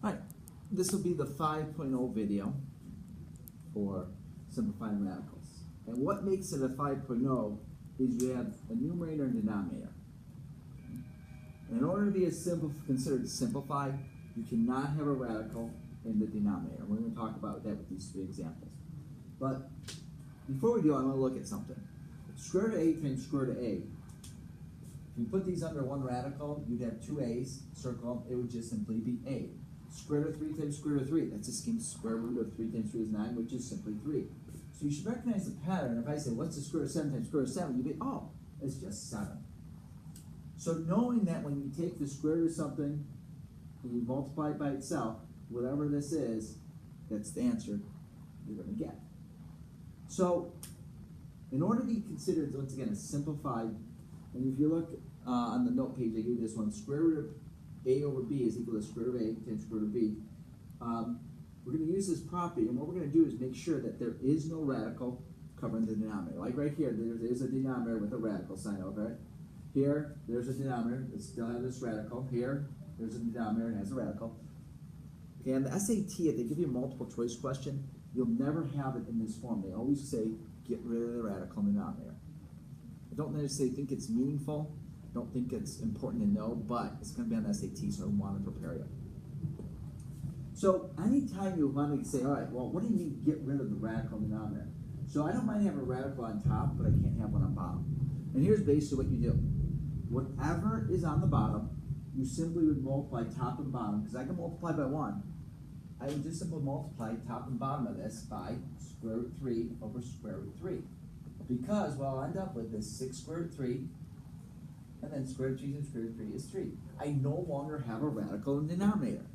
Alright, this will be the 5.0 video for simplifying radicals. And what makes it a 5.0 is you have a numerator and denominator. And in order to be considered simplified, you cannot have a radical in the denominator. We're going to talk about that with these three examples. But before we do, I'm going to look at something. Square root of a times square root of a. If you put these under one radical, you'd have two a's, circle them, it would just simply be a. Square root of 3 times square root of 3, that's just square root of 3 times 3 is 9, which is simply 3. So you should recognize the pattern. If I say, what's the square root of 7 times square root of 7, you'd be, oh, it's just 7. So knowing that when you take the square root of something, and you multiply it by itself, whatever this is, that's the answer you're going to get. So in order to be considered, once again, a simplified, and if you look on the note page, I gave you this one, square root of a over b is equal to square root of a times square root of b. We're going to use this property, and what we're going to do is make sure that there is no radical covering the denominator. Like right here, there's a denominator with a radical sign over it. Here, there's a denominator that still has this radical. Here, there's a denominator and has a radical. Okay, on the SAT, if they give you a multiple choice question, you'll never have it in this form. They always say, get rid of the radical in the denominator. I don't necessarily think it's meaningful. I don't think it's important to know, but it's going to be on the SAT, so I want to prepare you. So anytime you want to say, all right, well, what do you mean get rid of the radical in the denominator? So I don't mind having a radical on top, but I can't have one on bottom. And here's basically what you do. Whatever is on the bottom, you simply would multiply top and bottom, because I can multiply by 1. I would just simply multiply top and bottom of this by square root 3 over square root 3. Because what I'll end up with is 6 square root 3, and then square root 3 times square root 3 is 3. I no longer have a radical in the denominator.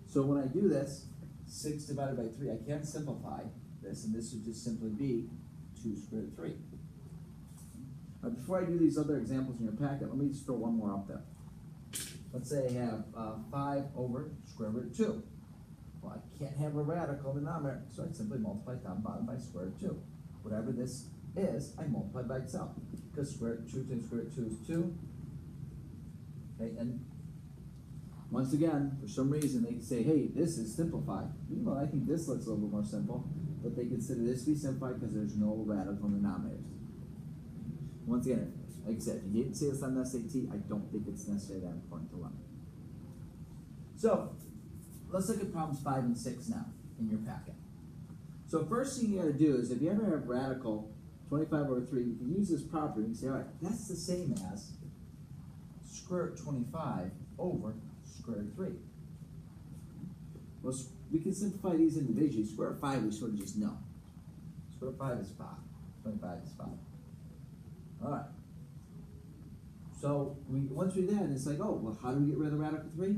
So when I do this, 6 divided by 3, I can't simplify this, and this would just simply be 2 square root 3. Before I do these other examples in your packet, let me just throw one more up there. Let's say I have 5 over square root 2. Well, I can't have a radical in the denominator, so I simply multiply top and bottom by square root 2. Whatever this is, I multiply by itself. Because square root 2 times square root 2 is 2. Okay, and once again, for some reason, they can say, hey, this is simplified. Well, I think this looks a little bit more simple, but they consider this to be simplified because there's no radical in the denominators. Once again, like I said, if you didn't see this on the SAT, I don't think it's necessarily that important to learn. So, let's look at problems 5 and 6 now in your packet. So first thing you got to do is, if you ever have radical 25 over 3, you can use this property and say, all right, that's the same as square root 25 over square root 3. Well, we can simplify these individually. Square root 5 we sort of just know. Square root 5 is 5. 25 is 5. All right. So once we're there, it's like, oh, well, how do we get rid of the radical 3?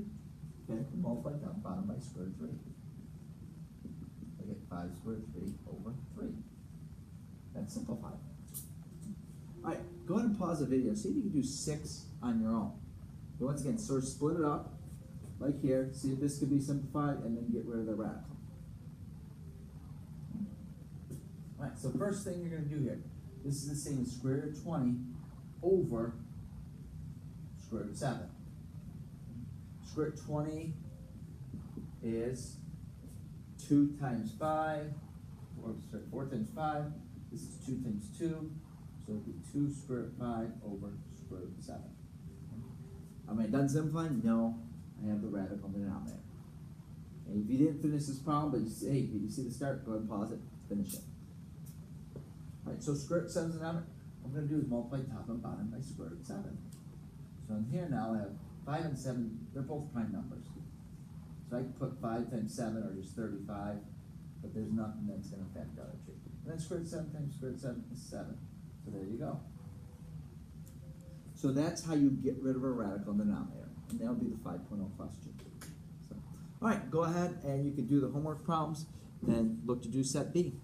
Okay, multiply top and bottom by square root 3. I get 5 square root 3 over 3. That's simplified. All right, go ahead and pause the video. See if you can do 6 on your own. But once again, sort of split it up, like here. See if this could be simplified, and then get rid of the radical. All right, so first thing you're going to do here, this is the same as square root of 20 over square root of 7. Square root of 20 is 2 times 5, or sorry, 4 times 5. This is 2 times 2, so it would be 2 square root of 5 over square root of 7. Am I done simplifying? No, I have the radical in the denominator. And if you didn't finish this problem, but you see, hey, you see the start, go ahead and pause it, finish it. All right, so square root of 7 is the denominator. What I'm going to do is multiply top and bottom by square root of 7. So in here now I have 5 and 7, they're both prime numbers. So I can put 5 times 7 or just 35, but there's nothing that's going to affect the other two. And then square root of 7 times square root of 7 is 7. So there you go. So that's how you get rid of a radical in the denominator. And that'll be the 5.0 question. So, all right, go ahead and you can do the homework problems and look to do set B.